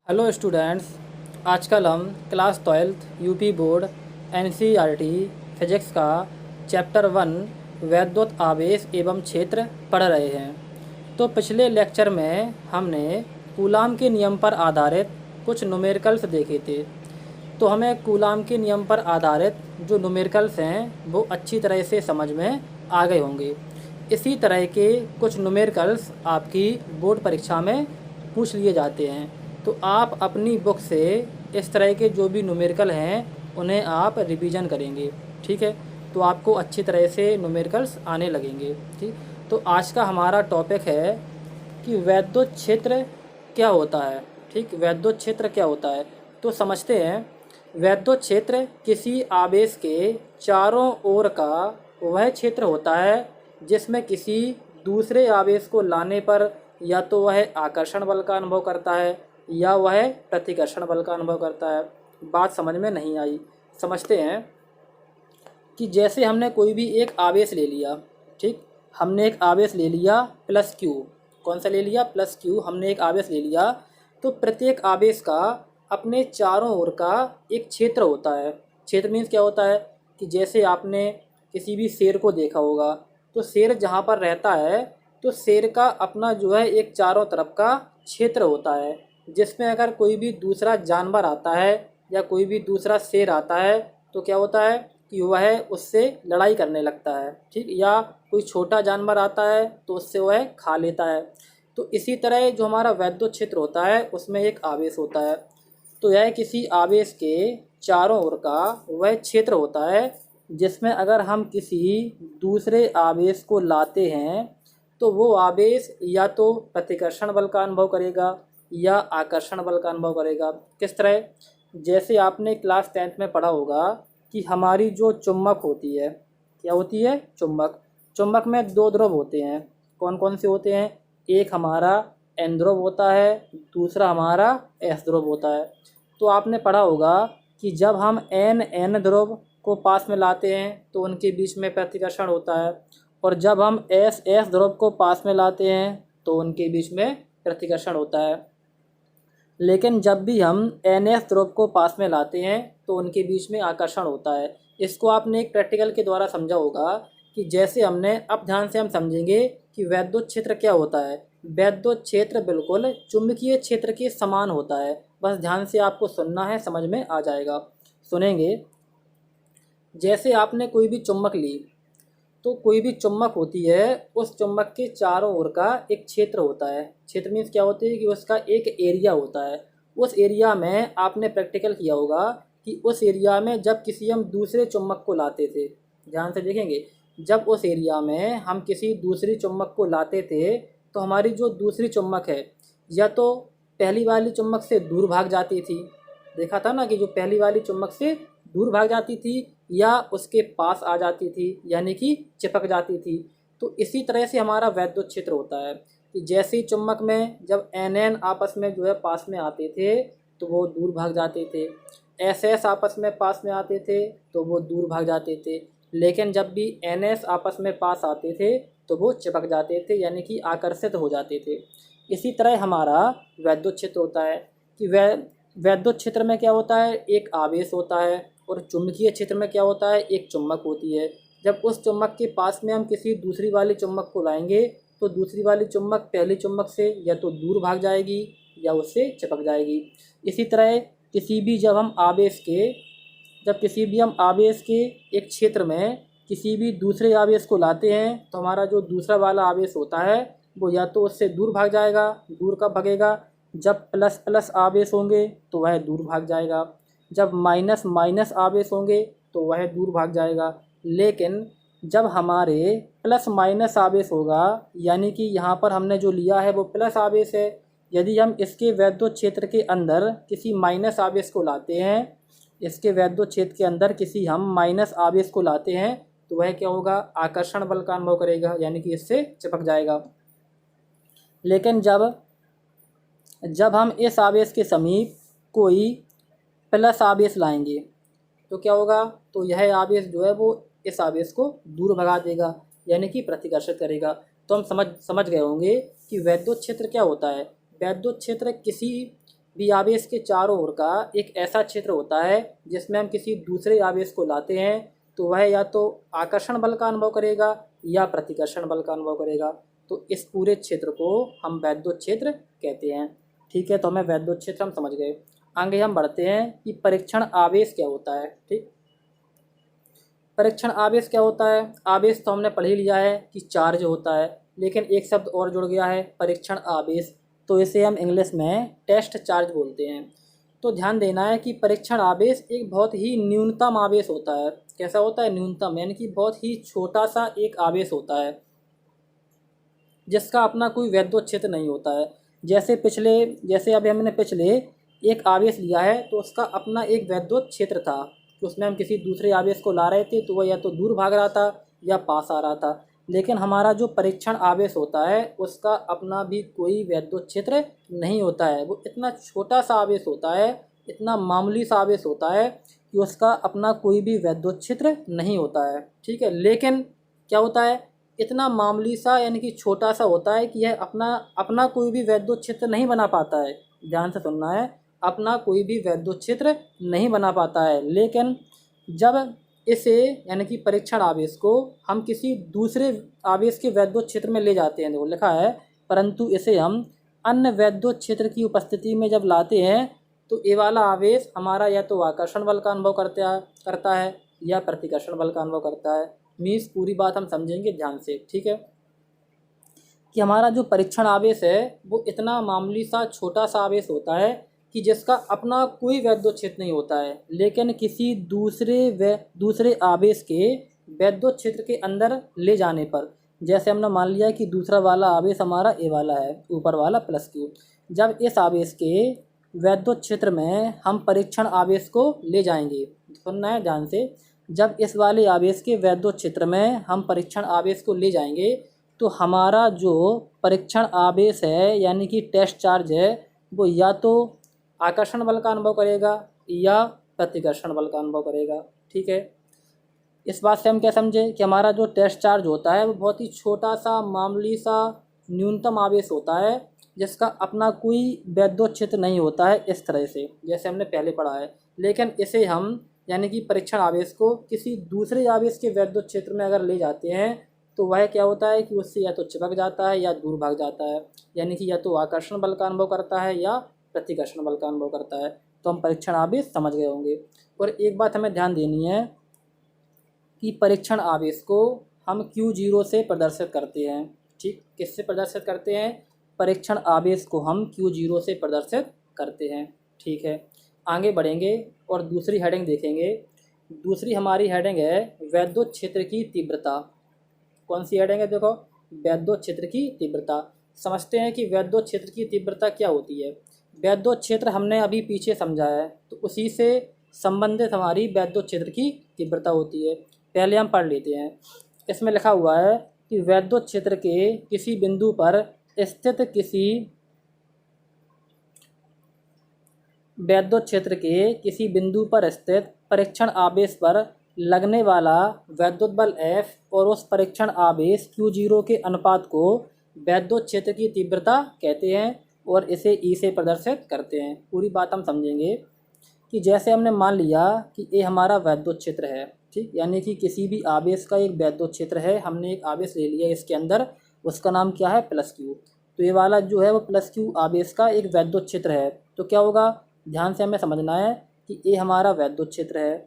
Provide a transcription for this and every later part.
Hello students. आजकल हम class 12th UP board NCERT physics का चैप्टर 1 वैद्युत आवेश एवं क्षेत्र पढ़ रहे हैं। तो पिछले लेक्चर में हमने कूलाम के नियम पर आधारित कुछ न्यूमेरिकल्स देखे थे। तो हमें कूलाम के नियम पर आधारित जो न्यूमेरिकल्स हैं वो अच्छी तरह से समझ में आ गए होंगे। इसी तरह के कुछ न्यूमेरिकल्स आपकी बोर्ड परीक्षा में पूछ लिए जाते हैं। तो आप अपनी बुक से इस तरह के जो भी न्यूमेरिकल हैं उन्हें आप रिवीजन करेंगे। ठीक है, तो आपको अच्छी तरह से न्यूमेरिकल्स आने लगेंगे। ठीक, तो आज का हमारा टॉपिक है कि वैद्युत क्षेत्र क्या होता है। ठीक, वैद्युत क्षेत्र क्या होता है तो समझते हैं। वैद्युत क्षेत्र किसी आवेश के चारों ओर का वह क्षेत्र होता है जिसमें किसी दूसरे आवेश को लाने पर या तो वह आकर्षण बल का अनुभव करता है या वह प्रतिकर्षण बल का अनुभव करता है। बात समझ में नहीं आई। समझते हैं कि जैसे हमने कोई भी एक आवेश ले लिया। ठीक, हमने एक आवेश ले लिया प्लस क्यू। कौन सा ले लिया? Plus Q. हमने एक आवेश ले लिया तो प्रत्येक आवेश का अपने चारों ओर का एक क्षेत्र होता है। क्षेत्र मीन्स क्या होता है कि जैसे आपने किसी भी शेर को देखा होगा तो शेर जहाँ पर रहता है तो शेर का अपना जो है एक चारों तरफ का क्षेत्र होता है, जिसमें अगर कोई भी दूसरा जानवर आता है या कोई भी दूसरा शेर आता है तो क्या होता है कि वह उससे लड़ाई करने लगता है। ठीक, या कोई छोटा जानवर आता है तो उससे वह खा लेता है। तो इसी तरह जो हमारा वैद्युत क्षेत्र होता है उसमें एक आवेश होता है। तो यह किसी आवेश के चारों ओर का वह क्षेत्र होता है जिसमें अगर हम किसी दूसरे आवेश को लाते हैं तो वो आवेश या तो प्रतिकर्षण बल का अनुभव करेगा या आकर्षण बल का अनुभव करेगा। किस तरह? जैसे आपने क्लास 10th में पढ़ा होगा कि हमारी जो चुंबक होती है, क्या होती है? चुंबक। चुंबक में दो ध्रुव होते हैं। कौन कौन से होते हैं? एक हमारा एन ध्रुव होता है, दूसरा हमारा एस ध्रुव होता है। तो आपने पढ़ा होगा कि जब हम एन ध्रुव को पास में लाते हैं तो उनके बीच में प्रतिकर्षण होता है, और जब हम एस ध्रुव को पास में लाते हैं तो उनके बीच में प्रतिकर्षण होता है। लेकिन जब भी हम एन ध्रुव को पास में लाते हैं तो उनके बीच में आकर्षण होता है। इसको आपने एक प्रैक्टिकल के द्वारा समझा होगा कि जैसे हमने, अब ध्यान से हम समझेंगे कि वैद्युत क्षेत्र क्या होता है। वैद्युत क्षेत्र बिल्कुल चुंबकीय क्षेत्र के समान होता है। बस ध्यान से आपको सुनना है, समझ में आ जाएगा। सुनेंगे। जैसे आपने कोई भी चुम्बक ली तो कोई भी चुम्बक होती है, उस चुम्बक के चारों ओर का एक क्षेत्र होता है। क्षेत्र मीन्स क्या होती है कि उसका एक एरिया होता है। उस एरिया में आपने प्रैक्टिकल किया होगा कि उस एरिया में जब किसी हम दूसरे चुम्बक को लाते थे, ध्यान से देखेंगे, जब उस एरिया में हम किसी दूसरी चुम्बक को लाते थे तो हमारी जो दूसरी चुम्बक है या तो पहली वाली चुम्बक से दूर भाग जाती थी। देखा था ना कि जो पहली वाली चुम्बक से दूर भाग जाती थी या उसके पास आ जाती थी, यानी कि चिपक जाती थी। तो इसी तरह से हमारा वैद्युत क्षेत्र होता है कि जैसे ही चुम्बक में जब एन आपस में जो है पास में आते थे तो वो दूर भाग जाते थे, एस आपस में पास में आते थे तो वो दूर भाग जाते थे, लेकिन जब भी एन आपस में पास आते थे तो वो चिपक जाते थे, यानी कि आकर्षित हो जाते थे। इसी तरह हमारा वैद्युत क्षेत्र होता है कि वैद्युत क्षेत्र में क्या होता है? एक आवेश होता है, और चुंबकीय क्षेत्र में क्या होता है? एक चुम्बक होती है। जब उस चुम्बक के पास में हम किसी दूसरी वाली चुम्बक को लाएंगे तो दूसरी वाली चुम्बक पहली चुम्बक से या तो दूर भाग जाएगी या उससे चिपक जाएगी। इसी तरह किसी भी जब हम आवेश के जब किसी भी हम आवेश के एक क्षेत्र में किसी भी दूसरे आवेश को लाते हैं तो हमारा जो दूसरा वाला आवेश होता है वो या तो उससे दूर भाग जाएगा। दूर कब भागेगा? जब प्लस प्लस आवेश होंगे तो वह दूर भाग जाएगा, जब माइनस माइनस आवेश होंगे तो वह दूर भाग जाएगा। लेकिन जब हमारे प्लस माइनस आवेश होगा, यानी कि यहाँ पर हमने जो लिया है वो प्लस आवेश है, यदि हम इसके वैद्युत क्षेत्र के अंदर किसी माइनस आवेश को लाते हैं, इसके वैद्युत क्षेत्र के अंदर किसी हम माइनस आवेश को लाते हैं तो वह क्या होगा? आकर्षण बल का अनुभव करेगा, यानी कि इससे चिपक जाएगा। लेकिन जब जब हम इस आवेश के समीप कोई प्लस आवेश लाएंगे तो क्या होगा? तो यह आवेश जो है वो इस आवेश को दूर भगा देगा, यानी कि प्रतिकर्षित करेगा। तो हम समझ गए होंगे कि वैद्युत क्षेत्र क्या होता है। वैद्युत क्षेत्र किसी भी आवेश के चारों ओर का एक ऐसा क्षेत्र होता है जिसमें हम किसी दूसरे आवेश को लाते हैं तो वह या तो आकर्षण बल का अनुभव करेगा या प्रतिकर्षण बल का अनुभव करेगा। तो इस पूरे क्षेत्र को हम वैद्युत क्षेत्र कहते हैं। ठीक है, तो हमें वैद्युत क्षेत्र हम समझ गए। आगे हम बढ़ते हैं कि परीक्षण आवेश क्या होता है। ठीक, परीक्षण आवेश क्या होता है। आवेश तो हमने पढ़ ही लिया है कि चार्ज होता है, लेकिन एक शब्द और जुड़ गया है, परीक्षण आवेश। तो इसे हम इंग्लिश में टेस्ट चार्ज बोलते हैं। तो ध्यान देना है कि परीक्षण आवेश एक बहुत ही न्यूनतम आवेश होता है। कैसा होता है? न्यूनतम, यानी कि बहुत ही छोटा सा एक आवेश होता है जिसका अपना कोई वैद्युत क्षेत्र नहीं होता है। जैसे अभी हमने पिछले एक आवेश लिया है तो उसका अपना एक वैद्युत क्षेत्र था कि उसमें हम किसी दूसरे आवेश को ला रहे थे तो वह या तो दूर भाग रहा था या पास आ रहा था। लेकिन हमारा जो परीक्षण आवेश होता है उसका अपना भी कोई वैद्युत क्षेत्र नहीं होता है। वो इतना छोटा सा आवेश होता है, इतना मामूली सा आवेश होता है कि उसका अपना कोई भी वैद्युत क्षेत्र नहीं होता है। ठीक है, लेकिन क्या होता है, इतना मामूली सा यानी कि छोटा सा होता है कि यह अपना कोई भी वैद्युत क्षेत्र नहीं बना पाता है। ध्यान से सुनना है, अपना कोई भी वैद्युत क्षेत्र नहीं बना पाता है। लेकिन जब इसे यानी कि परीक्षण आवेश को हम किसी दूसरे आवेश के वैद्युत क्षेत्र में ले जाते हैं, देखो लिखा है, परंतु इसे हम अन्य वैद्युत क्षेत्र की उपस्थिति में जब लाते हैं तो ये वाला आवेश हमारा या तो आकर्षण बल का अनुभव करता है या प्रतिकर्षण बल का अनुभव करता है। मीन्स पूरी बात हम समझेंगे ध्यान से। ठीक है, कि हमारा जो परीक्षण आवेश है वो इतना मामूली सा छोटा सा आवेश होता है कि जिसका अपना कोई वैद्युत क्षेत्र नहीं होता है, लेकिन किसी दूसरे आवेश के वैद्युत क्षेत्र के अंदर ले जाने पर, जैसे हमने मान लिया कि दूसरा वाला आवेश हमारा ए वाला है, ऊपर वाला प्लस क्यू, जब इस आवेश के वैद्युत क्षेत्र में हम परीक्षण आवेश को ले जाएंगे, सुनना है ध्यान से, जब इस वाले आवेश के वैद्युत क्षेत्र में हम परीक्षण आवेश को ले जाएंगे तो हमारा जो परीक्षण आवेश है यानी कि टेस्ट चार्ज है वो या तो आकर्षण बल का अनुभव करेगा या प्रतिकर्षण बल का अनुभव करेगा। ठीक है, इस बात से हम क्या समझे कि हमारा जो टेस्ट चार्ज होता है वो बहुत ही छोटा सा मामूली सा न्यूनतम आवेश होता है जिसका अपना कोई वैद्युत क्षेत्र नहीं होता है, इस तरह से जैसे हमने पहले पढ़ा है। लेकिन इसे हम यानी कि परीक्षण आवेश को किसी दूसरे आवेश के वैद्युत क्षेत्र में अगर ले जाते हैं तो वह क्या होता है कि उससे या तो चिपक जाता है या दूर भाग जाता है, यानी कि या तो आकर्षण बल का अनुभव करता है या प्रतिकर्षण बल का अनुभव करता है। तो हम परीक्षण आवेश समझ गए होंगे। और एक बात हमें ध्यान देनी है कि परीक्षण आवेश को हम Q0 से प्रदर्शित करते हैं। ठीक, किससे प्रदर्शित करते हैं? परीक्षण आवेश को हम Q0 से प्रदर्शित करते हैं। ठीक है, आगे बढ़ेंगे और दूसरी हेडिंग देखेंगे। दूसरी हमारी हेडिंग है वैद्युत क्षेत्र की तीव्रता। कौन सी हेडिंग है? देखो, वैद्युत क्षेत्र की तीव्रता। समझते हैं कि वैद्युत क्षेत्र की तीव्रता क्या होती है। वैद्युत क्षेत्र हमने अभी पीछे समझा है तो उसी से संबंधित हमारी वैद्युत क्षेत्र की तीव्रता होती है। पहले हम पढ़ लेते हैं। इसमें लिखा हुआ है कि वैद्युत क्षेत्र के किसी बिंदु पर स्थित वैद्युत क्षेत्र के किसी बिंदु पर स्थित परीक्षण आवेश पर लगने वाला वैद्युत बल F और उस परीक्षण आवेश Q0 के अनुपात को वैद्युत क्षेत्र की तीव्रता कहते हैं और इसे E से प्रदर्शित करते हैं। पूरी बात हम समझेंगे कि जैसे हमने मान लिया कि ये हमारा वैद्युत क्षेत्र है। ठीक, यानी कि किसी भी आवेश का एक वैद्युत क्षेत्र है। हमने एक आवेश ले लिया इसके अंदर, उसका नाम क्या है? Plus Q। तो ये वाला जो है वो प्लस Q आवेश का एक वैद्युत क्षेत्र है। तो क्या होगा, ध्यान से हमें समझना है कि ये हमारा वैद्युत क्षेत्र है।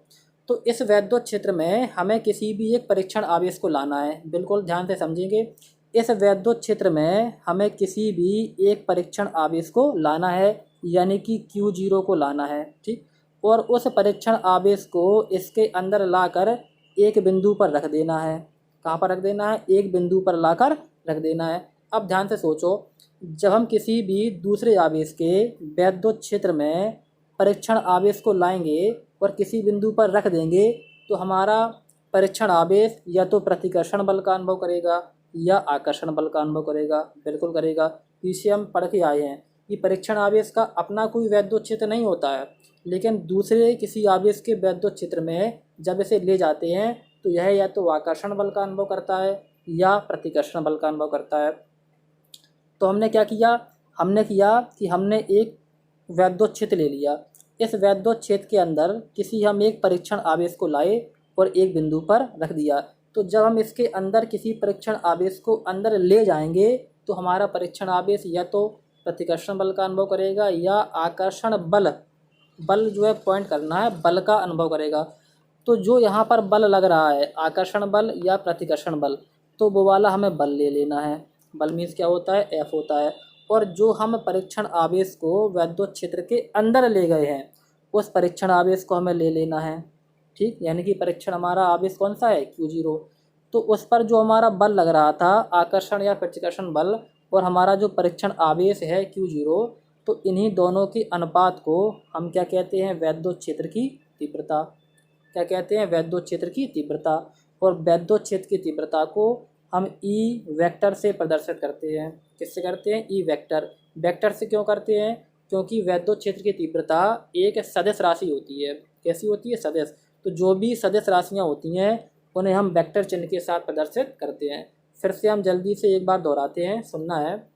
तो इस वैद्युत क्षेत्र में हमें किसी भी एक परीक्षण आवेश को लाना है। बिल्कुल ध्यान से समझेंगे। इस वैद्युत क्षेत्र में हमें किसी भी एक परीक्षण आवेश को लाना है यानी कि Q0 को लाना है। ठीक, और उस परीक्षण आवेश को इसके अंदर लाकर एक बिंदु पर रख देना है। कहाँ पर रख देना है? एक बिंदु पर लाकर रख देना है। अब ध्यान से सोचो, जब हम किसी भी दूसरे आवेश के वैद्युत क्षेत्र में परीक्षण आवेश को लाएंगे और किसी बिंदु पर रख देंगे तो हमारा परीक्षण आवेश या तो प्रतिकर्षण बल का अनुभव करेगा या आकर्षण बल का अनुभव करेगा। बिल्कुल करेगा। पीछे हम पढ़ के आए हैं कि परीक्षण आवेश का अपना कोई वैद्युत क्षेत्र नहीं होता है, लेकिन दूसरे किसी आवेश के वैद्युत क्षेत्र में जब इसे ले जाते हैं तो यह या तो आकर्षण बल का अनुभव करता है या प्रतिकर्षण बल का अनुभव करता है। तो हमने क्या किया? हमने किया कि हमने एक वैद्युत क्षेत्र ले लिया। इस वैद्युत क्षेत्र के अंदर किसी हम एक परीक्षण आवेश को लाए और एक बिंदु पर रख दिया। तो जब हम इसके अंदर किसी परीक्षण आवेश को अंदर ले जाएंगे तो हमारा परीक्षण आवेश या तो प्रतिकर्षण बल का अनुभव करेगा या आकर्षण बल जो है पॉइंट करना है, बल का अनुभव करेगा। तो जो यहाँ पर बल लग रहा है, आकर्षण बल या प्रतिकर्षण बल, तो वो वाला हमें बल ले लेना है। बल मीन्स क्या होता है, F होता है। और जो हम परीक्षण आवेश को वैद्युत क्षेत्र के अंदर ले गए हैं उस परीक्षण आवेश को हमें ले लेना है। ठीक, यानी कि परीक्षण हमारा आवेश कौन सा है, Q0। तो उस पर जो हमारा बल लग रहा था, आकर्षण या प्रतिकर्षण बल, और हमारा जो परीक्षण आवेश है Q0, तो इन्हीं दोनों के अनुपात को हम क्या कहते हैं, वैद्युत क्षेत्र की तीव्रता। क्या कहते हैं, वैद्युत क्षेत्र की तीव्रता। और वैद्युत क्षेत्र की तीव्रता को हम ई वेक्टर से प्रदर्शित करते हैं। किससे करते हैं, ई वेक्टर। वेक्टर से क्यों करते हैं, क्योंकि वैद्युत क्षेत्र की तीव्रता एक सदिश राशि होती है। कैसी होती है, सदिश। तो जो भी सदिश राशियाँ होती हैं उन्हें हम वेक्टर चिन्ह के साथ प्रदर्शित करते हैं। फिर से हम जल्दी से एक बार दोहराते हैं, सुनना है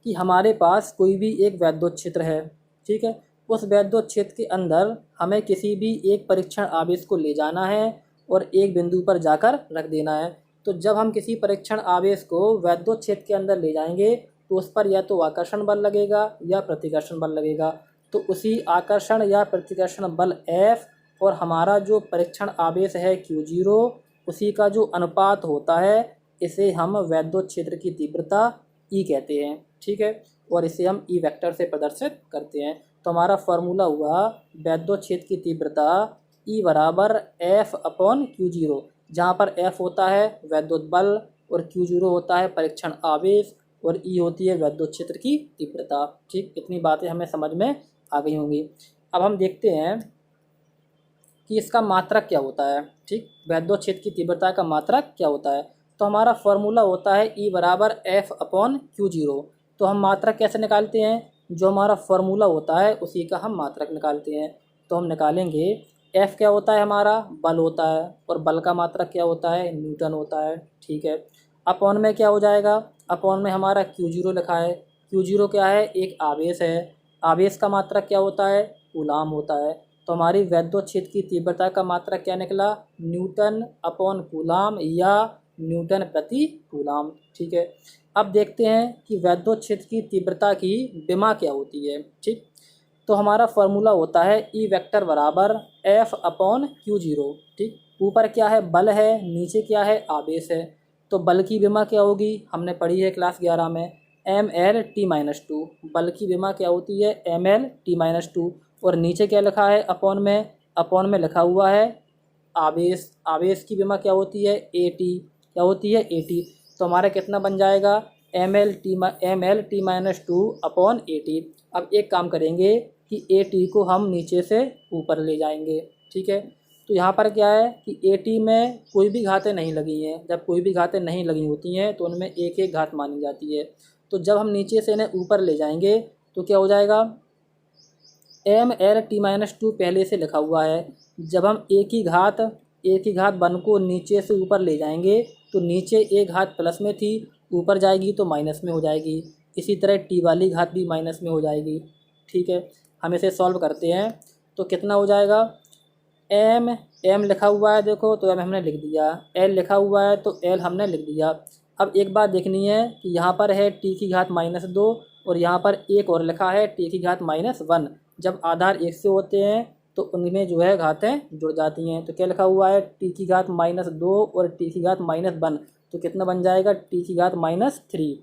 कि हमारे पास कोई भी एक वैद्युत क्षेत्र है। ठीक है, उस वैद्युत क्षेत्र के अंदर हमें किसी भी एक परीक्षण आवेश को ले जाना है और एक बिंदु पर जाकर रख देना है। तो जब हम किसी परीक्षण आवेश को वैद्युत क्षेत्र के अंदर ले जाएंगे तो उस पर या तो आकर्षण बल लगेगा या प्रतिकर्षण बल लगेगा। तो उसी आकर्षण या प्रतिकर्षण बल F और हमारा जो परीक्षण आवेश है Q0, उसी का जो अनुपात होता है, इसे हम वैद्युत क्षेत्र की तीव्रता E कहते हैं। ठीक है, और इसे हम ई वेक्टर से प्रदर्शित करते हैं। तो हमारा फॉर्मूला हुआ वैद्युत क्षेत्र की तीव्रता E बराबर F/Q0, जहाँ पर F होता है वैद्युत बल और Q0 होता है परीक्षण आवेश और E होती है वैद्युत क्षेत्र की तीव्रता। ठीक, इतनी बातें हमें समझ में आ गई होंगी। अब हम देखते हैं कि इसका मात्रक क्या होता है। ठीक, वैद्युत क्षेत्र की तीव्रता का मात्रक क्या होता है। तो हमारा फॉर्मूला होता है E बराबर F/Q0। तो हम मात्रक कैसे निकालते हैं, जो हमारा फॉर्मूला होता है उसी का हम मात्रक निकालते हैं। तो हम निकालेंगे F क्या होता है, हमारा बल होता है, और बल का मात्रक क्या होता है, न्यूटन होता है। ठीक है, अपॉन में क्या हो जाएगा, अपॉन में हमारा Q0 लिखा है। Q0 क्या है, एक आवेश है। आवेश का मात्रक क्या होता है, कूलाम होता है। तो हमारी वैद्युत क्षेत्र की तीव्रता का मात्रक क्या निकला, न्यूटन अपॉन कूलाम या न्यूटन प्रति कूलाम। ठीक है, अब देखते हैं कि वैद्युत क्षेत्र की तीव्रता की विमा क्या होती है। ठीक, तो हमारा फॉर्मूला होता है ई वेक्टर बराबर F/Q0। ठीक, ऊपर क्या है, बल है, नीचे क्या है, आवेश है। तो बल की विमा क्या होगी, हमने पढ़ी है क्लास 11 में, mL/t-2। बल की विमा क्या होती है, mL/t-2। और नीचे क्या लिखा है, अपॉन में, अपॉन में लिखा हुआ है आवेश। आवेश की विमा क्या होती है, AT। क्या होती है, AT। तो हमारा कितना बन जाएगा, mL/t-2 अपॉन AT। अब एक काम करेंगे कि AT को हम नीचे से ऊपर ले जाएंगे। ठीक है, तो यहाँ पर क्या है कि AT में कोई भी घातें नहीं लगी हैं। जब कोई भी घातें नहीं लगी होती हैं तो उनमें एक एक घात मानी जाती है। तो जब हम नीचे से इन्हें ऊपर ले जाएंगे तो क्या हो जाएगा, mL/t-2 पहले से लिखा हुआ है। जब हम एक ही घात वन को नीचे से ऊपर ले जाएंगे तो नीचे एक घात प्लस में थी, ऊपर जाएगी तो माइनस में हो जाएगी। इसी तरह टी वाली घात भी माइनस में हो जाएगी। ठीक है, हम इसे सॉल्व करते हैं तो कितना हो जाएगा, m लिखा हुआ है देखो, तो m हमने लिख दिया, l लिखा हुआ है तो l हमने लिख दिया। अब एक बात देखनी है कि यहाँ पर है t की घात -2 और यहाँ पर एक और लिखा है t की घात -1। जब आधार एक से होते हैं तो उनमें जो है घातें जुड़ जाती हैं। तो क्या लिखा हुआ है, t की घात -2 और t की घात -1, तो कितना बन जाएगा, t की घात -3।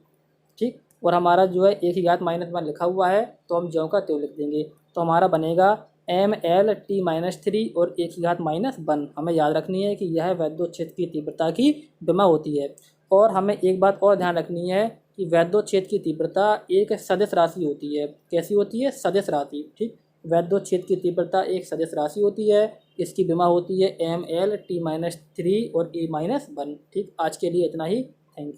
ठीक, और हमारा जो है एक ही घात -1 लिखा हुआ है तो हम ज्यों का त्यों लिख देंगे। तो हमारा बनेगा mL/t-3 और एक ही घात -1। हमें याद रखनी है कि यह वैद्युत क्षेत्र की तीव्रता की विमा होती है। और हमें एक बात और ध्यान रखनी है कि वैद्युत क्षेत्र की तीव्रता एक सदिश राशि होती है। कैसी होती है, सदिश राशि। ठीक, वैद्युत क्षेत्र की तीव्रता एक सदिश राशि होती है। इसकी विमा होती है mL/t-3 और E-1। ठीक, आज के लिए इतना ही। Thank you.